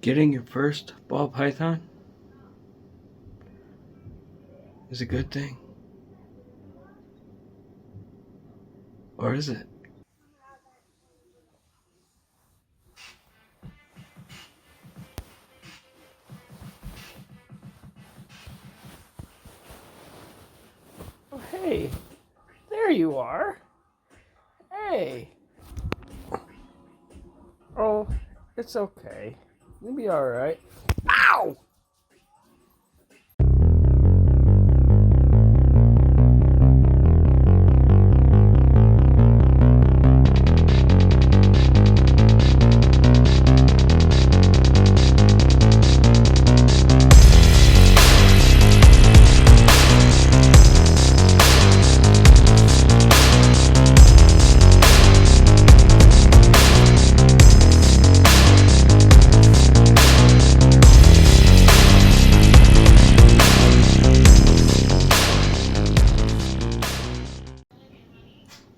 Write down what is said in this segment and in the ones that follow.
Getting your first ball python is a good thing. Or is it? Oh, hey, there you are. Hey. Oh, it's okay. You'll be alright. Ow!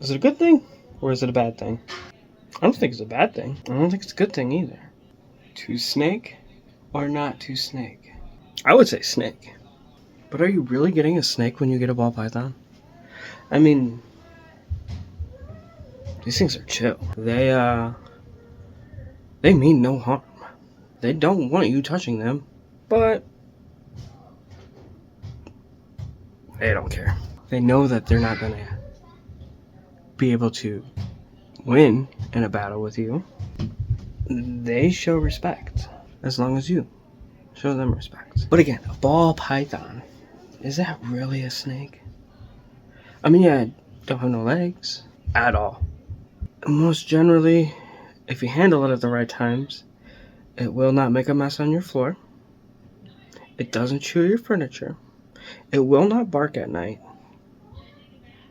Is it a good thing or is it a bad thing? I don't think it's a bad thing. I don't think it's a good thing either. To snake or not to snake? I would say snake. But are you really getting a snake when you get a ball python? I mean, these things are chill. They mean no harm. They don't want you touching them, but they don't care. They know that they're not gonna be able to win in a battle with you. They show respect as long as you show them respect. But again, a ball python, is that really a snake? I mean, yeah, don't have no legs at all. Most generally, if you handle it at the right times, it will not make a mess on your floor. It doesn't chew your furniture. It will not bark at night.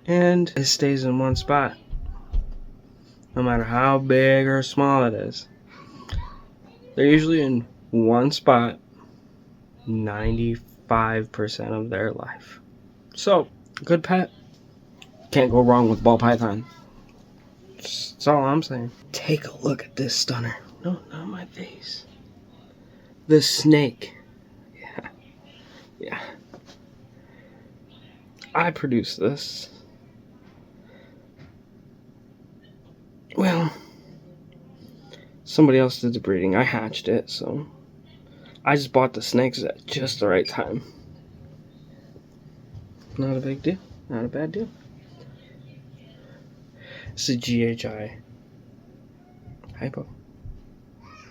And it stays in one spot, no matter how big or small it is. They're usually in one spot 95% of their life. So, good pet. Can't go wrong with ball python. That's all I'm saying. Take a look at this stunner. No, not my face. The snake. Yeah. I produced this. Well, somebody else did the breeding. I hatched it, so I just bought the snakes at just the right time. Not a big deal. Not a bad deal. It's a GHI hypo.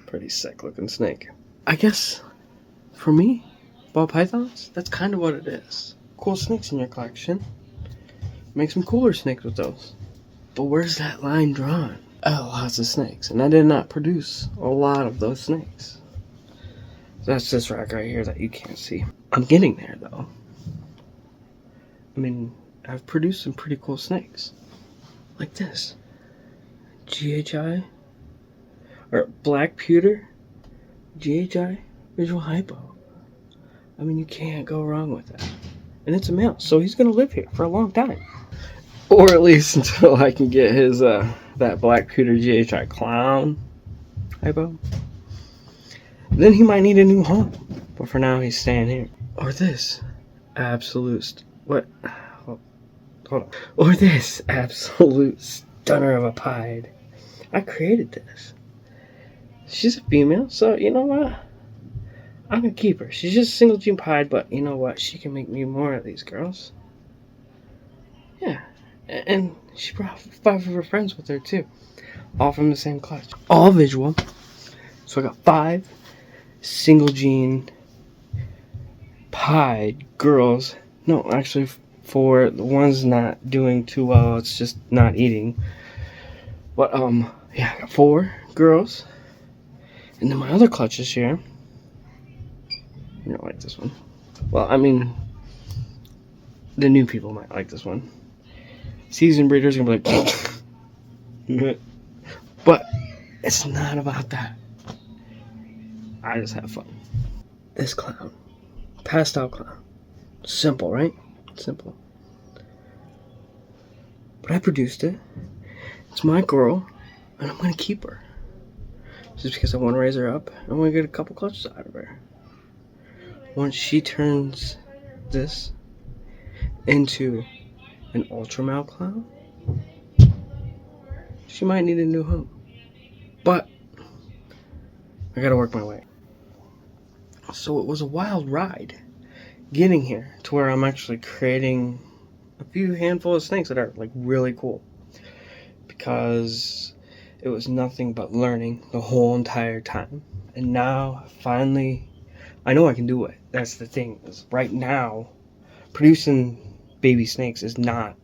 Pretty sick looking snake. I guess for me, ball pythons, that's kind of what it is. Cool snakes in your collection. Make some cooler snakes with those. But where's that line drawn? Oh, lots of snakes. And I did not produce a lot of those snakes. That's this rack right here that you can't see. I'm getting there though. I mean, I've produced some pretty cool snakes. Like this. GHI. Or Black Pewter. GHI Visual Hypo. I mean, you can't go wrong with that. And it's a male, so he's gonna live here for a long time. Or at least until I can get his, that Black Pewter GHI Clown hypo. Then he might need a new home. But for now, he's staying here. Or this absolute, what? Hold on. Or this absolute stunner of a pied. I created this. She's a female, so you know what? I'm gonna keep her. She's just a single gene pied, but you know what? She can make me more of these girls. Yeah. And she brought 5 of her friends with her too. All from the same clutch. All visual. So I got 5 single gene pied girls. No, actually 4. The one's not doing too well. It's just not eating. But yeah, I got 4 girls. And then my other clutches here. You don't like this one. Well, I mean, the new people might like this one. Seasoned breeders are gonna be like, but it's not about that. I just have fun. This clown, pastel clown, simple, right? Simple. But I produced it. It's my girl, and I'm gonna keep her. just because I want to raise her up. I want to get a couple clutches out of her. Once she turns this into an ultra male clown, she might need a new home. But I gotta work my way. So it was a wild ride getting here to where I'm actually creating a few handful of snakes that are like really cool, because it was nothing but learning the whole entire time. And now finally I know I can do it. That's the thing, is right now producing baby snakes is not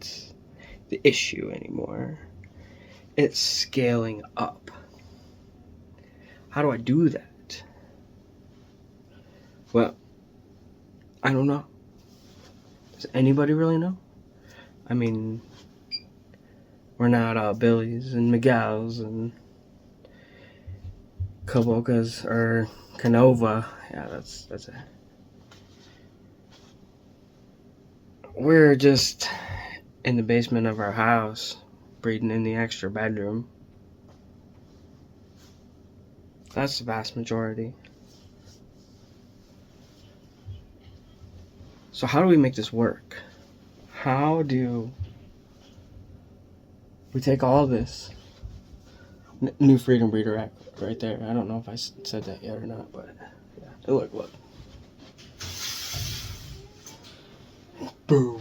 the issue anymore. It's scaling up. How do I do that? Well, I don't know. Does anybody really know? I mean, we're not Billy's and Miguel's and Kabokas or Canova. Yeah, that's it. We're just in the basement of our house, breeding in the extra bedroom. That's the vast majority. So how do we make this work? How do we take all this? New Freedom Breeder Act right there. I don't know if I said that yet or not, but yeah. Look. Boom.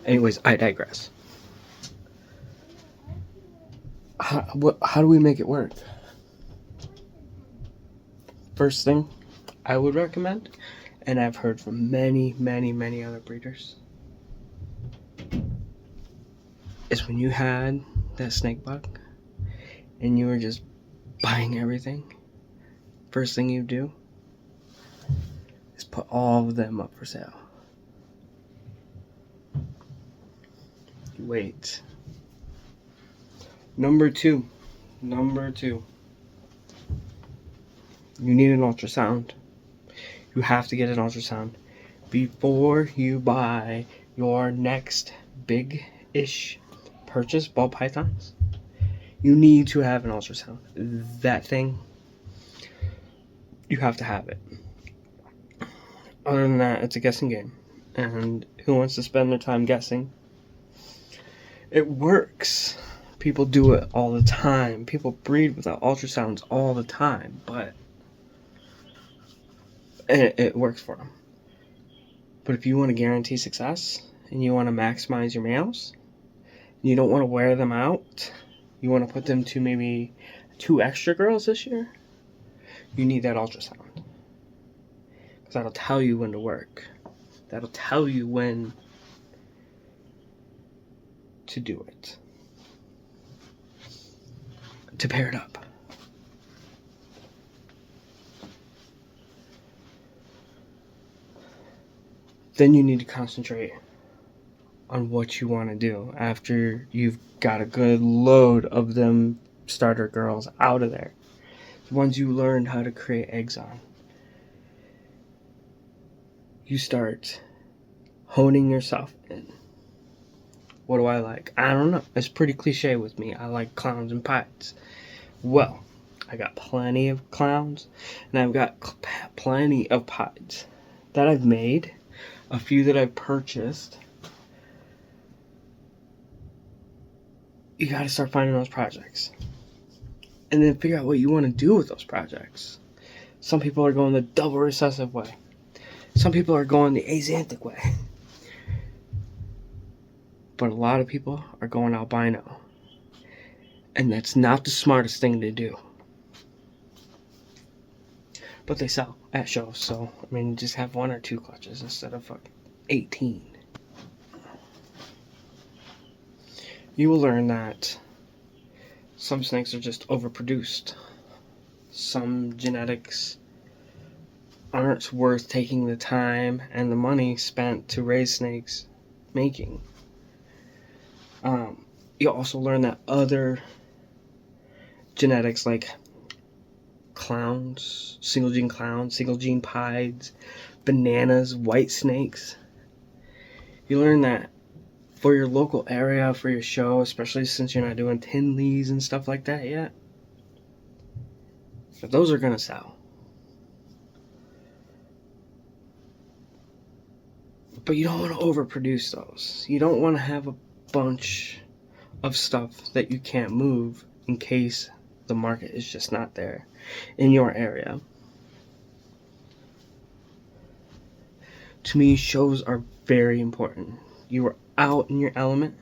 Anyways, I digress. How do we make it work? First thing I would recommend, and I've heard from many other breeders, is when you had that snake bug and you were just buying everything, first thing you do is put all of them up for sale. Wait. Number two. You need an ultrasound. You have to get an ultrasound before you buy your next big-ish purchase, ball pythons. You need to have an ultrasound. That thing, you have to have it. Other than that, it's a guessing game. And who wants to spend their time guessing? It works. People do it all the time. People breed without ultrasounds all the time, but it works for them. But if you want to guarantee success and you want to maximize your males, and you don't want to wear them out, you want to put them to maybe 2 extra girls this year, you need that ultrasound. Because that'll tell you when to work. That'll tell you when to do it. To pair it up. Then you need to concentrate on what you want to do after you've got a good load of them starter girls out of there. The ones you learned how to create eggs on. You start honing yourself in. What do I like? I don't know. It's pretty cliche with me. I like clowns and pies. Well, I got plenty of clowns, and I've got plenty of pies that I've made, a few that I've purchased. You got to start finding those projects, and then figure out what you want to do with those projects. Some people are going the double recessive way. Some people are going the axanthic way. But a lot of people are going albino. And that's not the smartest thing to do. But they sell at shows, so, I mean, just have 1 or 2 clutches instead of 18. You will learn that some snakes are just overproduced. Some genetics aren't worth taking the time and the money spent to raise snakes making. You also learn that other genetics like clowns, single gene pieds, bananas, white snakes, you learn that for your local area, for your show, especially since you're not doing Tinleys and stuff like that yet, those are gonna sell. But you don't want to overproduce those. You don't want to have a bunch of stuff that you can't move in case the market is just not there in your area. To me, shows are very important. You are out in your element.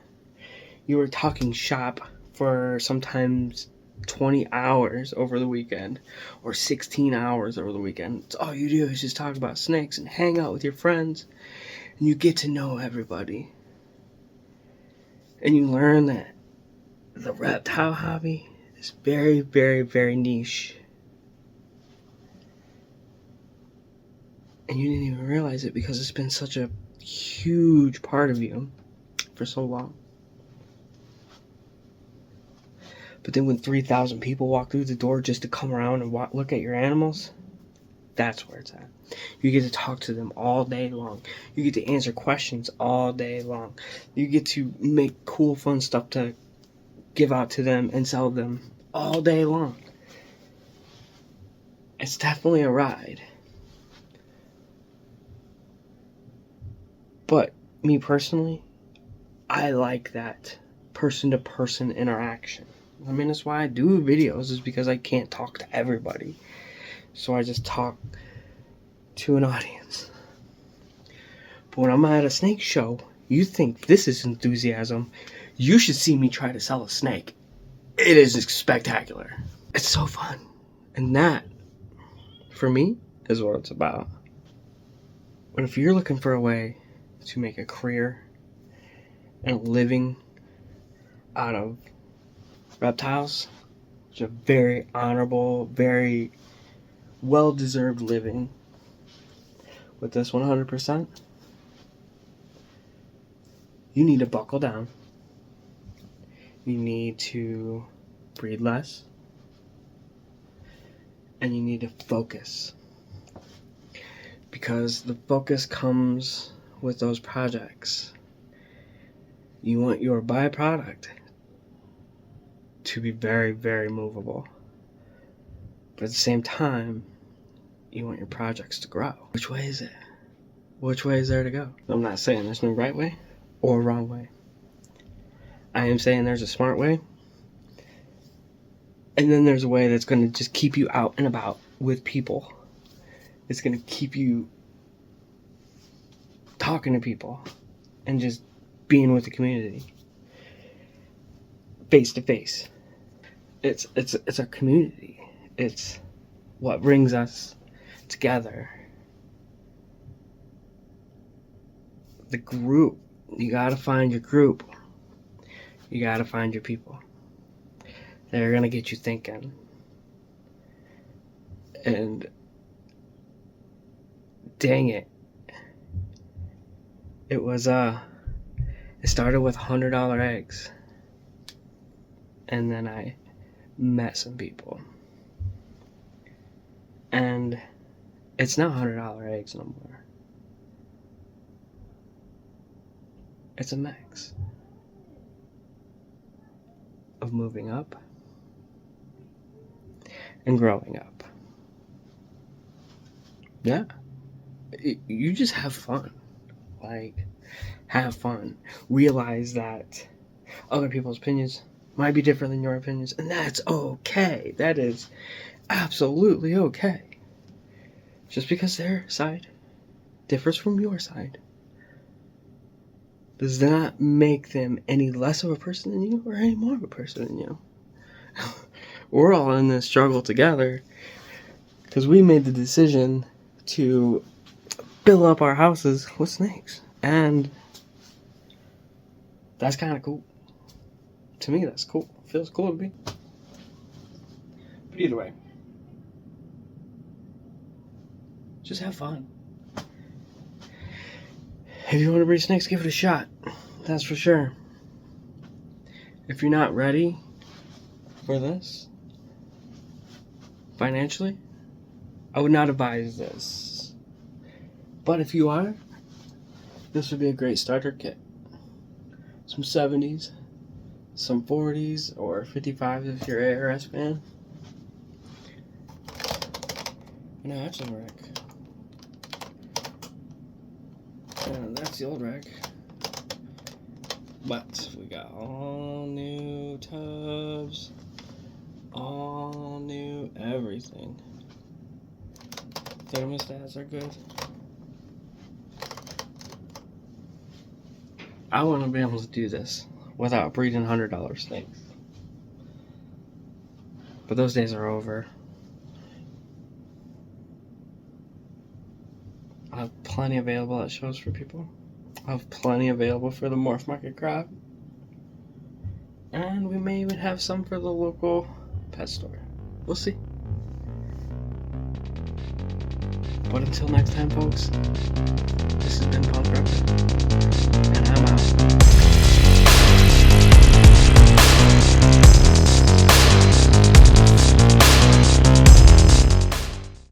You are talking shop for sometimes 20 hours over the weekend or 16 hours over the weekend. It's all you do is just talk about snakes and hang out with your friends, and you get to know everybody. And you learn that the reptile hobby is very, very, very niche. And you didn't even realize it because it's been such a huge part of you for so long. But then when 3,000 people walk through the door just to come around and look at your animals, that's where it's at. You get to talk to them all day long. You get to answer questions all day long. You get to make cool, fun stuff to give out to them and sell them all day long. It's definitely a ride. But me personally, I like that person-to-person interaction. I mean, that's why I do videos, is because I can't talk to everybody. So I just talk to an audience. But when I'm at a snake show, you think this is enthusiasm, you should see me try to sell a snake. It is spectacular. It's so fun. And that, for me, is what it's about. But if you're looking for a way to make a career and a living out of reptiles, which is a very honorable, very well-deserved living with this 100%, you need to buckle down. You need to breathe less. And you need to focus. Because the focus comes with those projects. You want your byproduct to be very, very movable. But at the same time, you want your projects to grow. Which way is it? Which way is there to go? I'm not saying there's no right way or wrong way. I am saying there's a smart way. And then there's a way that's going to just keep you out and about with people. It's going to keep you talking to people and just being with the community. Face to face. It's our community. It's what brings us together. The group. You gotta find your group. You gotta find your people. They're gonna get you thinking. And dang it. It started with $100 eggs. And then I met some people. And it's not $100 eggs no more. It's a mix of moving up and growing up. Yeah. You just have fun. Like, have fun. Realize that other people's opinions might be different than your opinions, and that's okay. That is absolutely okay. Just because their side differs from your side does not make them any less of a person than you or any more of a person than you. We're all in this struggle together because we made the decision to build up our houses with snakes. And that's kind of cool. To me, that's cool. Feels cool to me. But either way, just have fun. If you want to breed snakes, give it a shot. That's for sure. If you're not ready for this financially, I would not advise this. But if you are, this would be a great starter kit. some 70s, some 40s, or 55s if you're an ARS fan. No, that's a rack. And that's the old rack. But we got all new tubs, all new everything. Thermostats are good. I want to be able to do this without breeding $100 snakes. But those days are over. I have plenty available at shows for people. I have plenty available for the Morph Market crowd. And we may even have some for the local pet store. We'll see. But until next time, folks,